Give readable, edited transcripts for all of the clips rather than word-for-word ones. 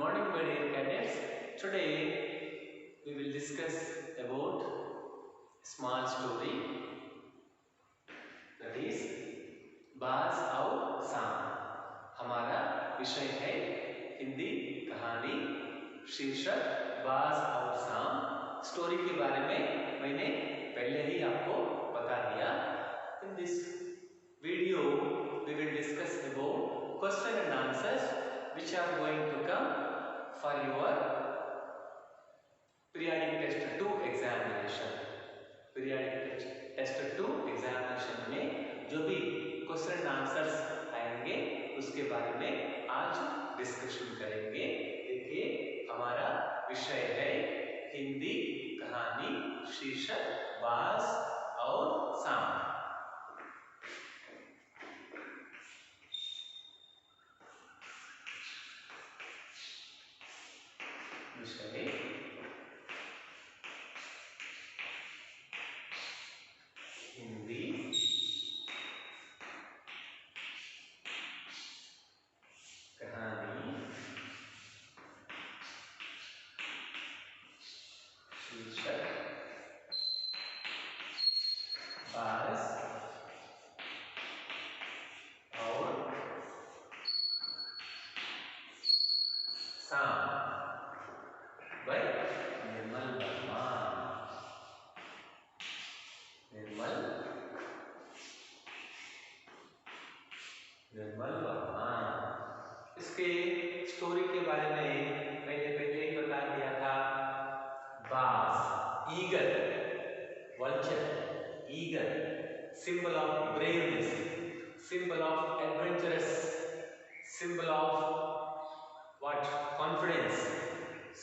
morning, my dear cadets. Today we will discuss about small story, that is बाज और साम. हमारा विषय है हिंदी कहानी, शीर्षक बाज और साम. स्टोरी के बारे में मैंने पहले ही आपको बता दिया. In this video we will discuss about question and answers which are going to come for your periodic test 2 examination. periodic test 2 examination में जो भी क्वेश्चन एंड आंसर्स आएंगे उसके बारे में आज डिस्कशन करेंगे. देखिए, हमारा विषय है हिंदी कहानी, शीर्षक बाज और साम. विषय हिंदी कहानी, शीर्षक बाज और साम by निर्मल वर्मा. निर्मल वर्मा. इसके स्टोरी के बारे में मैंने पहले ही बता दिया था. बाज, eagle, vulture, eagle, symbol of braveness, symbol of adventurous, symbol of what, confidence,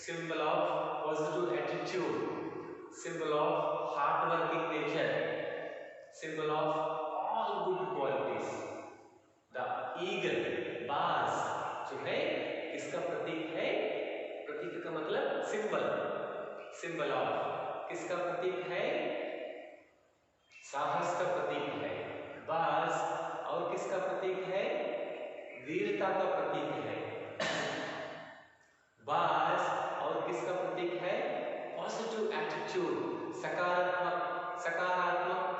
symbol of positive attitude, symbol of hard working nature, symbol of all good qualities. The eagle, बाज जो है इसका प्रतीक है. प्रतीक का मतलब सिंबल. सिंबल ऑफ किसका प्रतीक है? साहस का प्रतीक है बाज. और किसका प्रतीक है? वीरता का प्रतीक है बाज. और किसका प्रतीक है? पॉजिटिव एटीट्यूड, सकारात्मक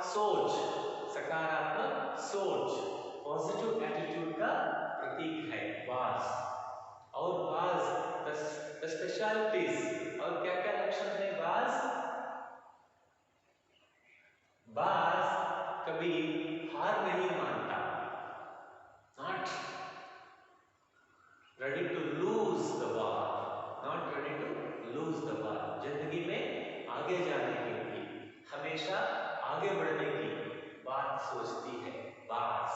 सोच, सकारात्मक सोच, पॉजिटिव एटीट्यूड का प्रतीक है बाज. और बाज द स्पेशलिटीज, और क्या क्या लक्षण है बाज? बाज कभी हार नहीं मानता. Not ready to lose the war, not ready to lose the war. जिंदगी में आगे जाने के लिए, हमेशा आगे बढ़ने की बात सोचती है बाज.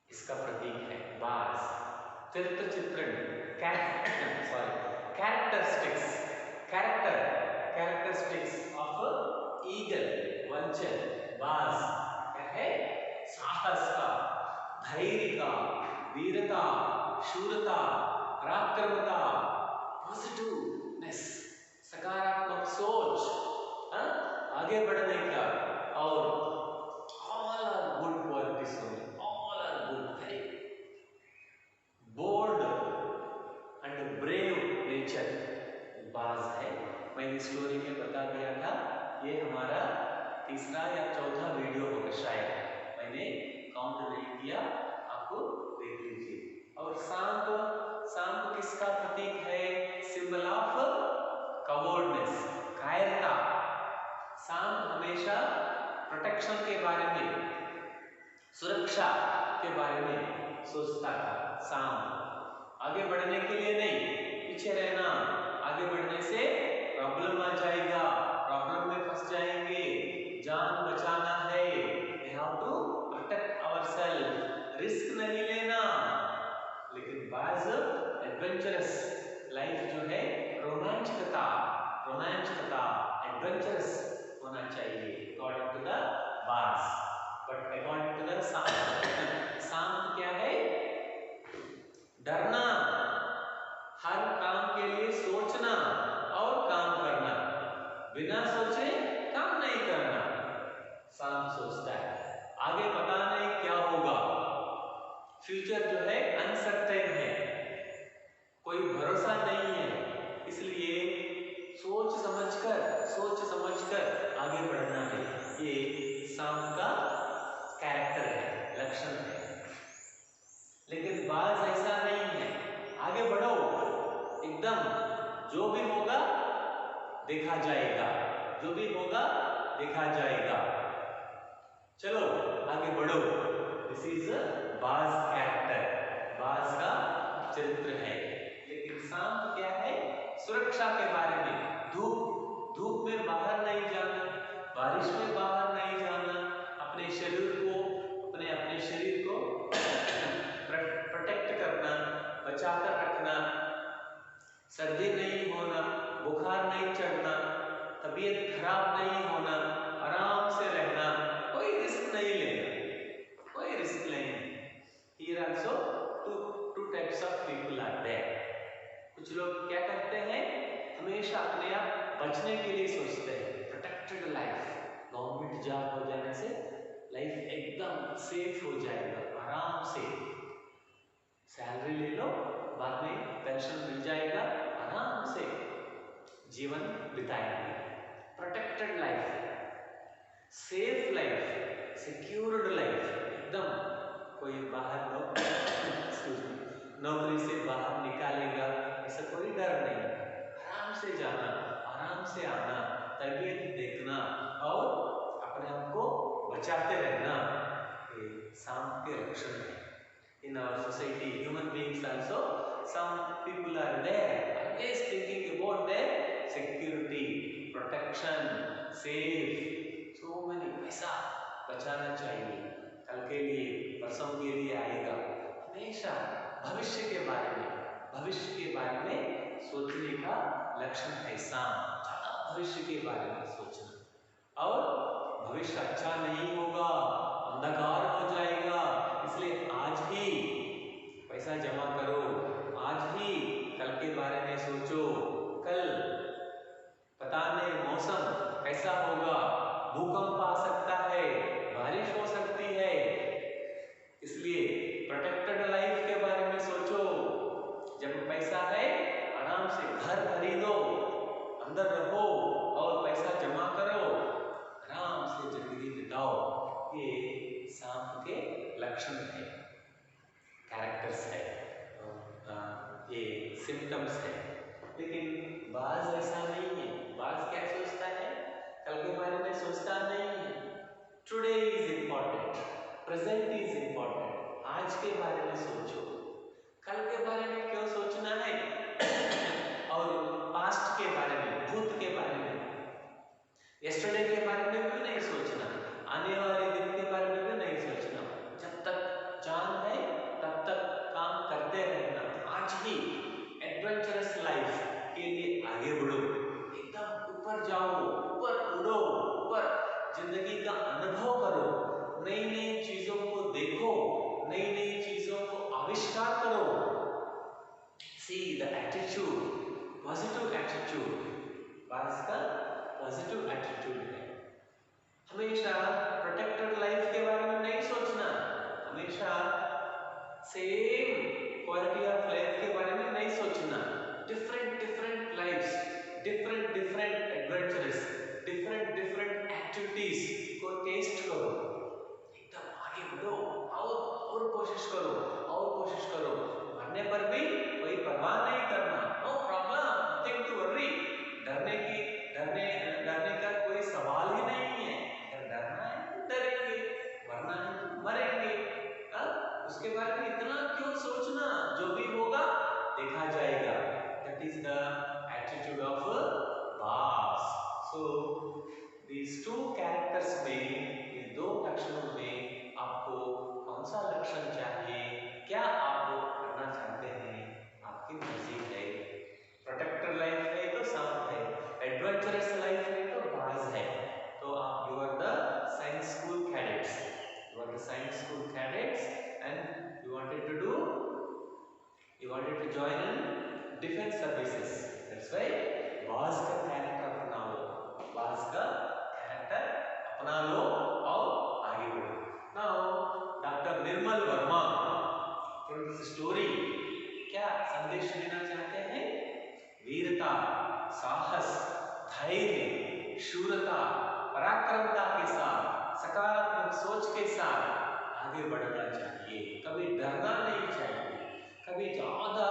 इसका प्रतीक है बाज. चरित्र चित्रण, कैरेक्टरिस्टिक्स ऑफ ईगल, वल्चर, बाज. क्या है? साहस का, धैर्य का, वीरता, शूरता, पराक्रमता, पॉजिटिवनेस, सकारात्मक सोच, आगे बढ़ने का. और all are good qualities, all are good, very bold and brave nature बाज है. मैंने स्टोरी में बता दिया था. ये हमारा तीसरा या चौथा वीडियो होगा शायद, मैंने काउंट नहीं किया, आपको देख लीजिए. और सांप, सांप किसका प्रतीक है? सिंबल ऑफ कवर्डनेस, कायरता. सांप हमेशा प्रोटेक्शन के बारे में, सुरक्षा के बारे में सोचता था. सांप आगे बढ़ने के लिए नहीं, पीछे रहना. आगे बढ़ने से प्रॉब्लम आ जाएगा, प्रॉब्लम में फंस जाएंगे, जान बचाना है. We have to protect ourself, risk नहीं लेना. लेकिन बाज एडवेंचरस लाइफ जो है, रोमांचकता, एडवेंचरस होना चाहिए अकॉर्डिंग टू द बाज. बट अकॉर्डिंग टू द सांप क्या है? डरना, हर काम के लिए सोचना और काम करना, बिना सोचे काम नहीं करना. सांप सोचता है आगे पता नहीं क्या होगा, फ्यूचर जो है अनसर्टेन है. देखा जाएगा, जो भी होगा देखा जाएगा। चलो आगे बढ़ो। दिस इज बाज कैरेक्टर, बाज का चरित्र है। लेकिन सांप क्या है? सुरक्षा के बारे में। धूप में बाहर नहीं जाना, बारिश में बाहर नहीं जाना, अपने शरीर को प्रोटेक्ट करना, बचाकर रखना, सर्दी नहीं होना, बुखार नहीं चढ़ना, तबीयत खराब नहीं होना, आराम से रहना, कोई रिस्क नहीं लेना, कोई रिस्क नहीं। Here also two types of people are there. कुछ लोग क्या करते हैं? हमेशा अपने आप बचने के लिए सोचते हैं, प्रोटेक्टेड लाइफ। गवर्नमेंट जॉब हो जाने से लाइफ एकदम सेफ हो जाएगा, आराम से सैलरी ले लो, बाद में पेंशन मिल जाएगा, आराम से जीवन बिताएंगे। Protected life, safe life, secured life, एकदम कोई बाहर नौकरी से बाहर निकालेगा ऐसा कोई डर नहीं, आराम से जाना, आराम से आना, तबीयत देखना और अपने आप को बचाते रहना, ये सांप के लक्षण है। In our society, human beings also, some people are there, always thinking about their security, protection, safe, so many, पैसा बचाना चाहिए, कल के लिए, परसों के लिए आएगा, हमेशा भविष्य के बारे में सोचने का लक्षण है सांप। ज़्यादा भविष्य के बारे में सोचना, और भविष्य अच्छा नहीं होगा, अंधकार हो जाएगा, इसलिए आज ही पैसा जमा करो, आज ही कल के बारे में सोचो, कल पता नहीं मौसम कैसा होगा, भूकंप आ सकता है, बारिश हो सकती है, इसलिए प्रोटेक्टेड लाइफ के बारे में सोचो। जब पैसा है आराम से घर खरीदो, अंदर रहो और पैसा जमा करो, आराम से जिंदगी बिताओ। ये सांप के लक्षण है, कैरेक्टर्स है, ये सिम्टम्स है। लेकिन बाज ऐसा नहीं है। बाज क्या सोचता है? कल के बारे में सोचता नहीं है। Today is important, present is important, आज के बारे में सोचो, कल के बारे में क्यों सोचना है? और पास्ट के बारे में, भूत के बारे में, यस्टरडे के बारे में क्यों नहीं सोचना, आने वाले दिन के बारे में क्यों नहीं सोचना? जब तक जान है तब तक काम करते रहना। आज ही एडवेंचरस लाइफ के लिए आगे बढ़ो, एकदम ऊपर जाओ, ऊपर उड़ो, ऊपर जिंदगी का अनुभव करो, नई नई चीजों को देखो, नई नई चीजों को आविष्कार करो। See the attitude, positive attitude, बाज का पॉजिटिव एटीट्यूड है। हमेशा प्रोटेक्टेड लाइफ के बारे में नहीं सोचना, हमेशा सेम क्वालिटी ऑफ लाइफ के बारे में नहीं सोचना। Different lifes, different adventures, different activities को टेस्ट करो, एकदम आगे बढ़ो और कोशिश करो, और कोशिश करो। मरने पर भी कोई परवाह नहीं करना, no problem, nothing to worry. डरने का कोई सवाल ही नहीं है। अगर डरना है तो डरेंगे, मरना है तो मरेंगे, उसके बारे में इतना क्यों सोचना? जो भी होगा देखा जाएगा। That is the attitude of बाज। सो these two characters में, ये दो लक्षणों में आपको कौन सा लक्षण चाहिए, क्या आप करना चाहते हैं, आपकी मर्जी है। प्रोटेक्टेड लाइफ है तो सांप है, एडवेंचरस लाइफ है तो बाज है। तो आप you are the science school cadets, you are the science school cadets and you wanted to join in defense services. That's why बाज का कैरेक्टर अपना लो, बाज का कैरेक्टर अपना लो और आगे बढ़ो। Now doctor Nirmal Verma from this story क्या संदेश देना चाहते हैं? वीरता, साहस, धैर्य, शूरता, पराक्रमता के साथ, सकारात्मक सोच के साथ आगे बढ़ना चाहिए। कभी डरना नहीं चाहिए, कभी ज्यादा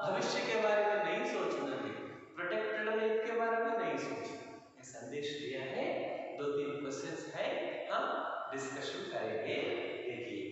भविष्य के बारे में नहीं सोचना है, प्रोटेक्टेड लाइफ के बारे में नहीं सोचना, संदेश दिया है। 2-3 क्वेश्चंस है, हम डिस्कशन करेंगे। देखिए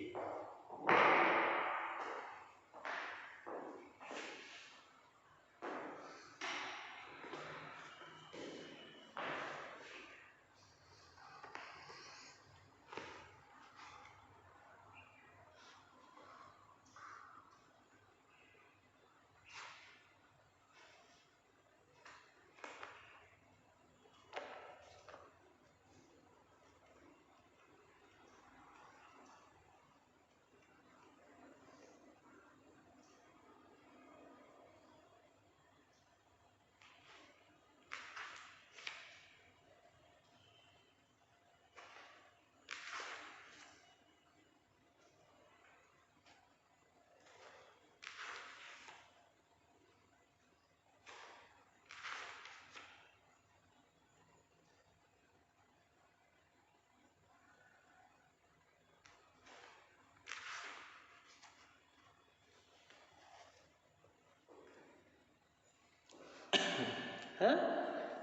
हाँ,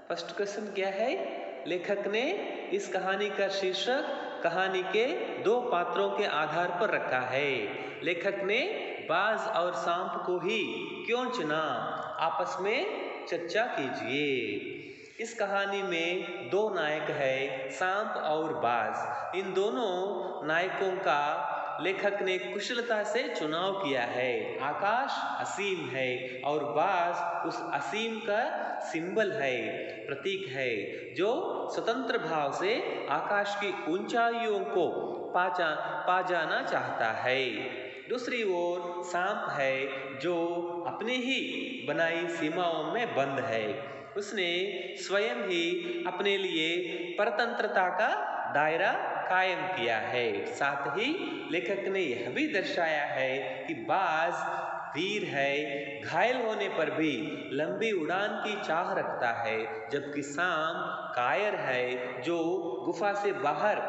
फर्स्ट क्वेश्चन क्या है? लेखक ने इस कहानी का शीर्षक कहानी के 2 पात्रों के आधार पर रखा है। लेखक ने बाज और सांप को ही क्यों चुना? आपस में चर्चा कीजिए। इस कहानी में 2 नायक हैं, सांप और बाज। इन दोनों नायकों का लेखक ने कुशलता से चुनाव किया है। आकाश असीम है और बाज उस असीम का सिंबल है, प्रतीक है, जो स्वतंत्र भाव से आकाश की ऊंचाइयों को पा जाना चाहता है। दूसरी ओर सांप है, जो अपनी ही बनाई सीमाओं में बंद है। उसने स्वयं ही अपने लिए परतंत्रता का दायरा कायम किया है। साथ ही लेखक ने यह भी दर्शाया है कि बाज वीर है, घायल होने पर भी लंबी उड़ान की चाह रखता है, जबकि सांप कायर है, जो गुफा से बाहर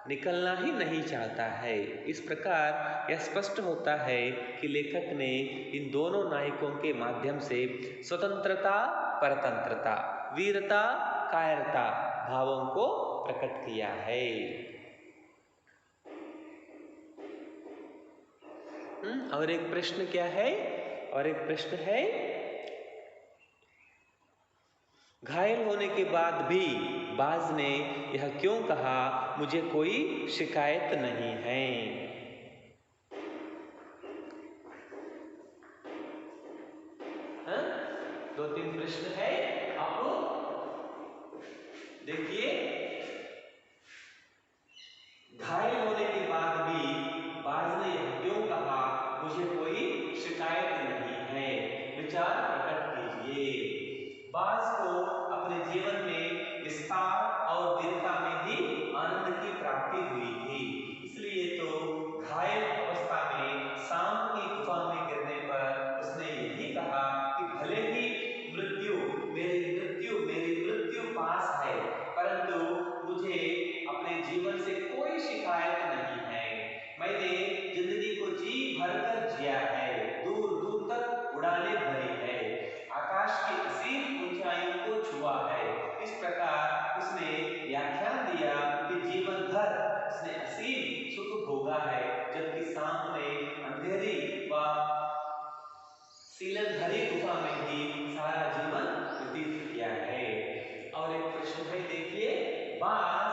निकलना ही नहीं चाहता है। इस प्रकार यह स्पष्ट होता है कि लेखक ने इन दोनों नायकों के माध्यम से स्वतंत्रता, परतंत्रता, वीरता, कायरता भावों को प्रकट किया है। और एक प्रश्न क्या है? और एक प्रश्न है, घायल होने के बाद भी बाज ने यह क्यों कहा, मुझे कोई शिकायत नहीं है? हाँ? 2-3 प्रश्न है, आप देखिए। घायल होने के बाद भी बाज ने यह क्यों कहा, मुझे कोई शिकायत नहीं है? विचार प्रकट कीजिए। बाज को अपने जीवन में विस्तार और वीरता में ही आनंद की प्राप्ति हुई थी। इसलिए तो घायल अवस्था में सांप की गुफा में गिरने पर उसने यही कहा कि भले ही मेरी मृत्यु पास है, परंतु मुझे अपने जीवन से कोई शिकायत नहीं है। मैंने जिंदगी को जी भरकर जिया है, दूर दूर तक उड़ानें भरी है, आकाश की असीम ऊंचाइयों को छुआ है। इस प्रकार उसने व्याख्यान दिया कि जीवन भर उसने असीम सुख भोगा है, जबकि सांप ने अंधेरी व सीलन भरी गुफा में ही सारा जीवन व्यतीत किया है। और एक प्रश्न है, देखिए। बाज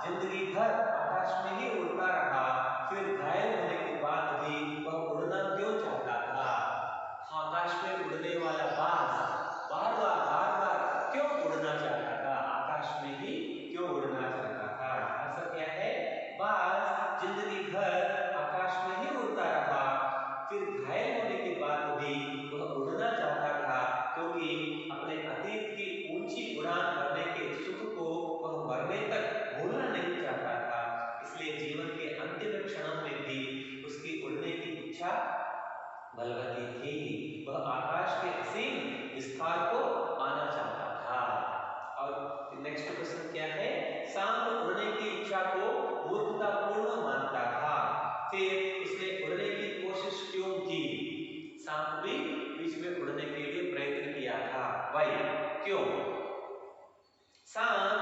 जिंदगी भर आकाश में ही उड़ता रहा, फिर घायल होने के बाद भी वह उड़ना क्यों चाहता था? आकाश में उड़ने वाला बाज बार बार क्यों उड़ना चाहता था? आकाश में ही क्यों उड़ना चाहता था? आंसर क्या है? बाज जिंदगी भर आकाश में ही उड़ता रहा, फिर घायल होने के बाद भी वह उड़ना चाहता था, क्योंकि अपने अतीत की ऊंची उड़ान भरने के सुख को वह मरने तक भूलना नहीं चाहता था। इसलिए जीवन के अंतिम क्षणों में भी उसकी उड़ने की इच्छा बलवती थी। वह आकाश के असीम विस्तार को पाना चाहता था। और नेक्स्ट क्वेश्चन क्या है? सांप उड़ने की इच्छा को मूर्खतापूर्ण मानता था, फिर उसने उड़ने की कोशिश क्यों की? सांप भी बीच में उड़ने के लिए प्रयत्न किया था। भाई क्यों? सांप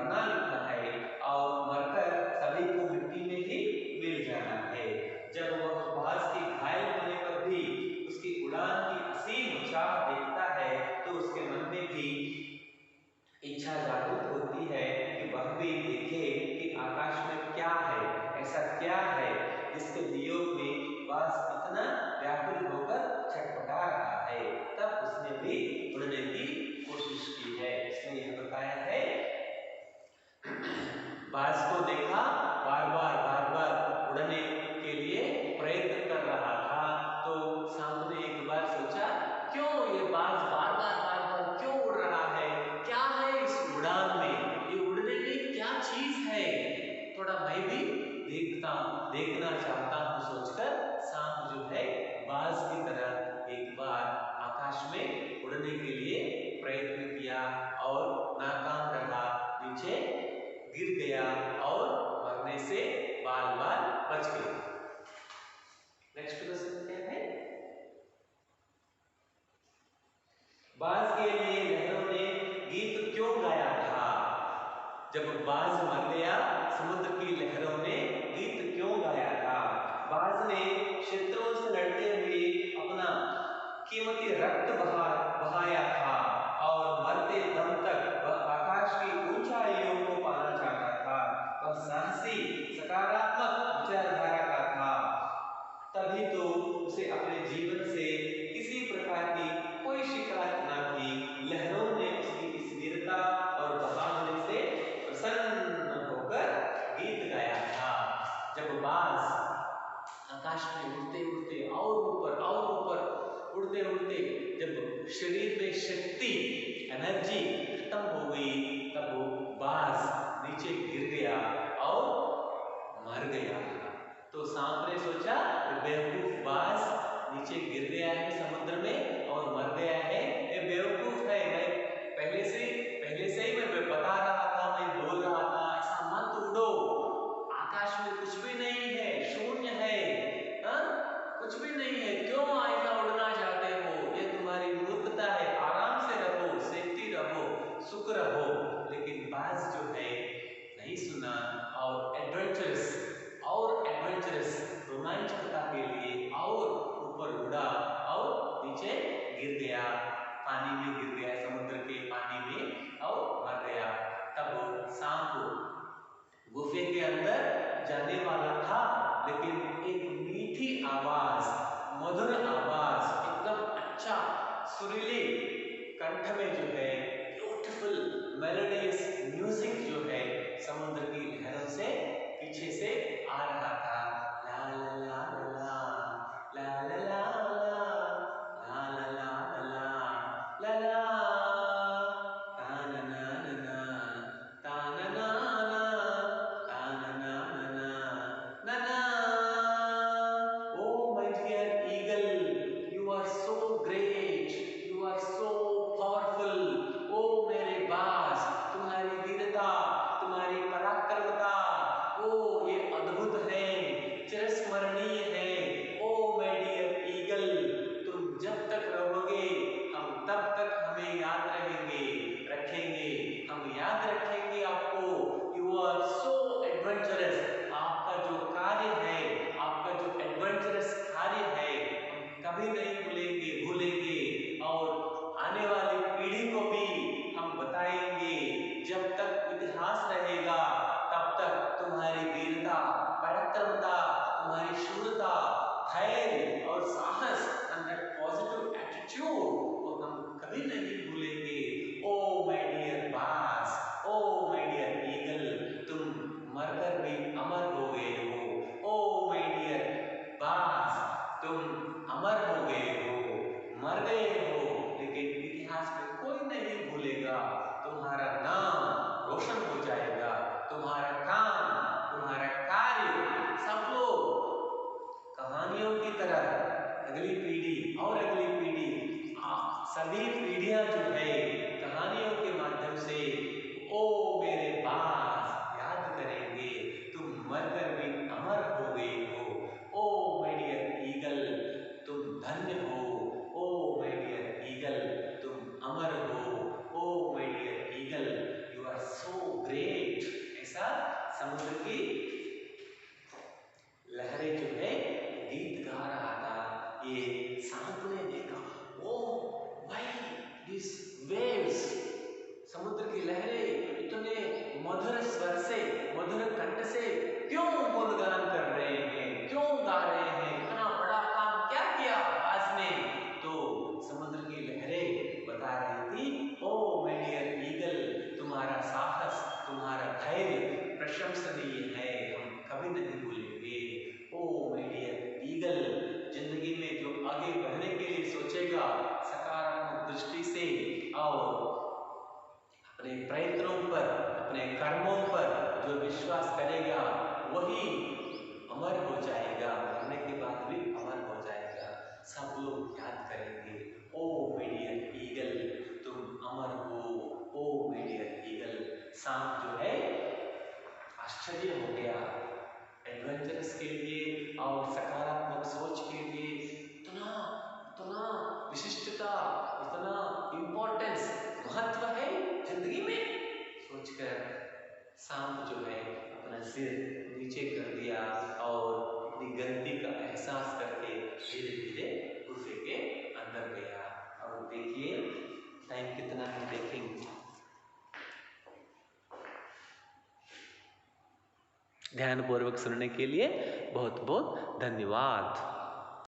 मरना लिखा है और मरकर सभी को मिट्टी में ही मिल जाना है। जब वह बाज के घायल होने पर भी उसकी उड़ान की असीम चाह देखता है तो उसके मन में भी इच्छा जागृत होती है कि वह भी देखे कि आकाश में क्या है, ऐसा क्या है जिसके वियोग में बाज इतना व्याकुल होकर छटपटा रहा है। तब उसने भी उड़ने की कोशिश की है। इसने यह बताया है, बाज को देखा, बार बार उड़ने के लिए प्रयत्न कर रहा था। तो सांप ने एक बार सोचा, क्यों ये बाज बार बार क्यों उड़ रहा है, क्या है इस उड़ान में, ये उड़ने में क्या चीज है, थोड़ा मैं भी देखना चाहता हूँ सोचकर सांप जो है बाज की तरह एक बार आकाश में उड़ने के लिए प्रयत्न किया और नाकाम रहा, नीचे गिर गया और मरने से बाल बच गए। नेक्स्ट क्वेश्चन क्या है, बाज के लिए लहरों ने गीत क्यों गाया था? जब बाज मर गया, समुद्र की लहरों ने गीत क्यों गाया था? बाज ने शत्रुओं से लड़ते हुए अपना कीमती रक्त बहाया था और मरते दम तक वह आकाश की ऊंचाइयों को पाना चाहता था। वह साहसी सकारात्मक विचारधारा का था, तभी तो उसे अपने जीवन से किसी प्रकार की कोई शिकायत न थी। लहरों ने उसकी इस वीरता और बहादुरी से प्रसन्न होकर गीत गाया था। जब बाज आकाश में उड़ते और ऊपर उड़ते जब शरीर में शक्ति एनर्जी खत्म हो गई, तब वो बाज नीचे गिर गया और मर गया। तो सांप ने सोचा, बेवकूफ बाज नीचे गिर गया है समुद्र में और मर गया है, ये बेवकूफ है, मैं पहले से ही मैं बता रहा था, मैं बोल रहा था ऐसा मत उड़ो, आकाश में कुछ भी नहीं है, शून्य है, कुछ भी नहीं है, क्यों ऐसा उड़ना चाहते हो, ये तुम्हारी मूर्खता है, आराम से रहो, सेफ्टी रहो, सुख रहो। लेकिन बाज जो है नहीं सुना और एडवेंचरस रोमांचकता के लिए और ऊपर उड़ा और नीचे गिर गया, पानी में गिर गया, समुद्र के पानी में और मर गया। तब सांप गुफे के अंदर जाने वाला था, लेकिन एक मीठी आवाज, मधुर आवाज, एकदम अच्छा सुरीले कंठ में जो है ब्यूटीफुल मेलोडियस म्यूजिक जो है समुद्र की लहरों से पीछे से आ रहा था। ला ला ला ला ला ला ला ला ला ला ला ला ला ताना ना ना ताना ना ना ताना ना ना ना। Oh my dear eagle, you are so great, you are so powerful. ओ मेरे बाज, तुम्हारी वीरता, तुम्हारी पराक्रमता, ओ ये अद्भुत है, चिरस्मरणीय है। ओ माय डियर ईगल, तुम जब तक रहोगे हम तब तक हमें याद रखेंगे, हम याद रखेंगे आपको। यू आर सो एडवेंचरस, आपका जो कार्य है, आपका जो एडवेंचरस कार्य है हम कभी नहीं भूलेंगे और आने वाली पीढ़ी को भी हम बताएंगे। जब तक इतिहास रहेगा तब तक तुम्हारी वीरता, पराक्रमता, तुम्हारी शूरता, धैर्य और साहस एंड दैट पॉजिटिव एटीट्यूड को हम कभी नहीं भूलेंगे। ओ माय डियर बाज, ओ माय डियर ईगल, तुम मरकर भी अमर हो गए हो। ओ माय डियर बाज, तुम अमर हो गए हो, मर गए हो, लेकिन इतिहास में कोई नहीं भूलेगा। तुम्हारा नाम रोशन हो जाएगा, तुम्हारा काम, तुम्हारा कार्य सब लोग कहानियों की तरह अगली पीढ़ी और अगली पीढ़ी, सभी पीढ़ियां जो है समुद्र की लहरें जो है गीत गा रहा था। ये सांप ने देखा, ओ भाई दिस वेव्स, समुद्र की लहरें इतने मधुर स्वर से, मधुर कंठ से क्यों गुणगान कर रहे हैं, क्यों गा रहे हैं, इतना बड़ा काम क्या किया बाज ने। तो समुद्र की लहरें बता रही थी, ओ माय डियर ईगल, तुम्हारा साहस, तुम्हारा धैर्य प्रशंसनीय है, हम कभी नहीं भूलेंगे। ओ माय डियर ईगल, जिंदगी में जो आगे बढ़ने के लिए सोचेगा सकारात्मक दृष्टि से और अपने प्रयत्नों पर, अपने कर्मों पर जो विश्वास करेगा वही अमर हो जाएगा, मरने के बाद भी अमर हो जाएगा। सब लोग याद करेंगे, ओ माय डियर ईगल, तुम अमर हो, ओ माय डियर ईगल। सांप जो है आश्चर्य हो गया, एडवेंचरस के लिए और सकारात्मक सोच के लिए इतना इतना विशिष्टता, इतना इम्पोर्टेंस, महत्व है जिंदगी में, सोचकर सांप जो है अपना सिर नीचे कर दिया और अपनी गलती का एहसास करके धीरे धीरे गुफे के अंदर गया। और देखिए टाइम कितना है, देखेंगे। ध्यानपूर्वक सुनने के लिए बहुत बहुत धन्यवाद।